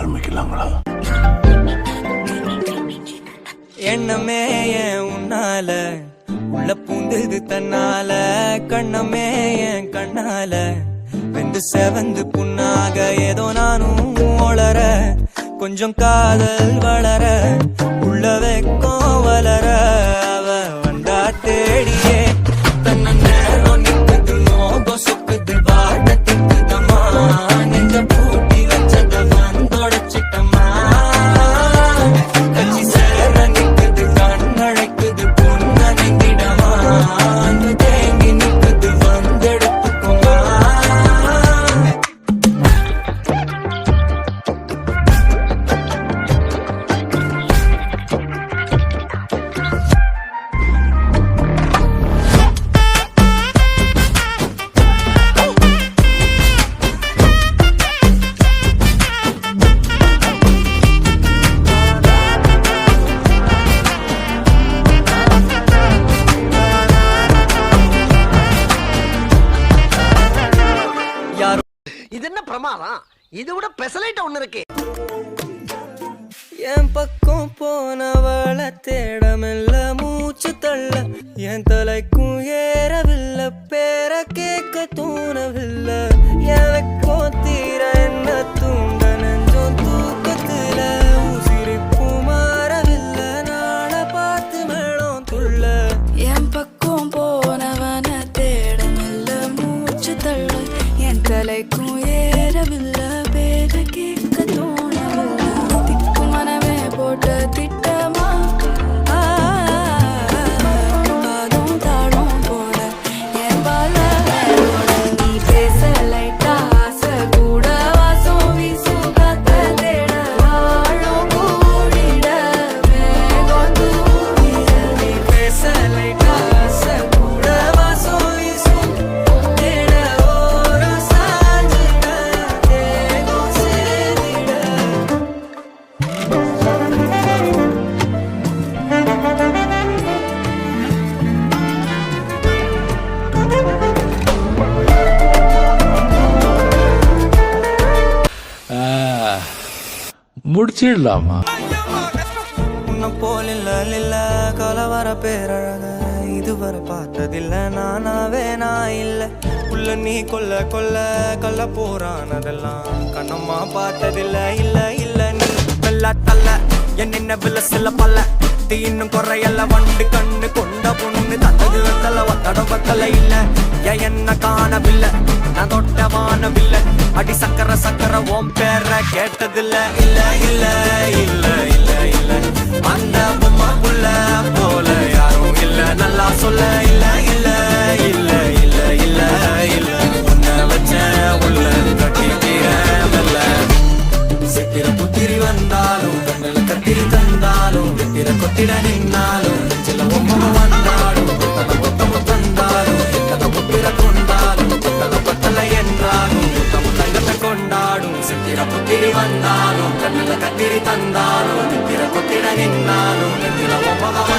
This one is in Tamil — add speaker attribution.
Speaker 1: ஆரம்பிக்கலாங்களா?
Speaker 2: எண்ணமே ஏன் உன்னால உள்ள பூந்தது தன்னால, கண்ணமே என் கண்ணால வெந்து செவந்து புண்ணாக ஏதோ நானும் ஒளர, கொஞ்சம் காதல் வளர உள்ள வெக்கம் வளர, அவ வந்தா தேடியே தன்ன நேரம் நிக்குது மோகம் சொக்குது வாட திக்குதம்மா, நெஞ்ச பூட்டி வச்சத வந்தொடச்சிட்டம்மா, கட்சி சேர நிக்குது கண்ணழைக்குது பொண்ண நெங்கிடமா, தேங்கி நிக்குது வந்தெடுத்துக்குமா.
Speaker 3: இது என்ன பிரமாதம்? இது விட பெசலைட் ஒண்ணு இருக்கு.
Speaker 2: என் பக்கம் போனவள தேடமில்ல மூச்சு தள்ள, என் தலைக்கும் ஏறவில்லை பேர கேட்க தோணவில்லை, எனக்கோ தீர என்ன தூண்ட நெஞ்சோம் தூக்கத்துல, உசிரிப்பு மாறவில்லை நாளை பார்த்து மேளம் துள்ள,
Speaker 4: என் பக்கம் போனவன தேடமில்ல மூச்சு தள்ள, என் தலைக்கும் ஏறவில்லை பேர கேட்க தோணவில்லை, திக்கு மனமே போட்ட திட்டமா பாலும் தாழும் போல என் பால நீ பேச லைட்டா ஆசை கூட வாசம் வீசும் காத்த தேட வாழும் கூடிட மேகம் தூங்கிட,
Speaker 2: நீ பேச லைட்டா ஆசை கூட வாசம் வீசும் தேட ஓரம் சாஞ்சிட தேகம் சேதிட.
Speaker 1: முடிச்சிடலாமா?
Speaker 2: உன்னை போல் இல்ல கலவர பேரழக இதுவரை பார்த்ததில்ல, நானாவே நான் இல்ல உள்ள நீ கொல்ல கொல்ல கள்ள போறானதெல்லாம் கண்ணம்மா பார்த்ததில்ல, இல்ல இல்ல நீ வெள்ள தள்ள என் நின்ன சில பல்ல இன்னும் குறையல்ல, வண்டு கண்ணு கொண்ட பொண்ணு தந்தது வெத்தல ஒத்தடம் பத்தல இல்ல, என்ன காணவில்லை நான் தொட்ட வானவில்லை, அடி சக்கர சக்கர ஓம் பேர கேட்டதில்ல, இல்ல இல்ல இல்ல இல்ல இல்ல அந்த பொம்மா புள்ள போல யாரும் இல்ல, நல்லா சொல்ல இல்ல இல்ல இல்ல இல்ல இல்ல இல்ல உன்னை வச்ச உள்ள கட்டிக்கிற வெல்ல, சித்திர புத்திரி வந்தாலும் கண்ணில கத்திரி தந்தாலும் வெத்திர கொத்திட நின்னாலும் சில பொம்மை வந்தாலும் கொத்தம தந்தாலும் எத்தனை புத்திர கொண்டாலும் கொத்தல பத்தல என்றாலும் தங்கத்தை கொண்டாடும், சித்திர புத்திரி வந்தாலும் கண்ணில கத்திரி தந்தாலும் வெத்திர கொத்திட நின்னாலும் வெத்திர பொம்மை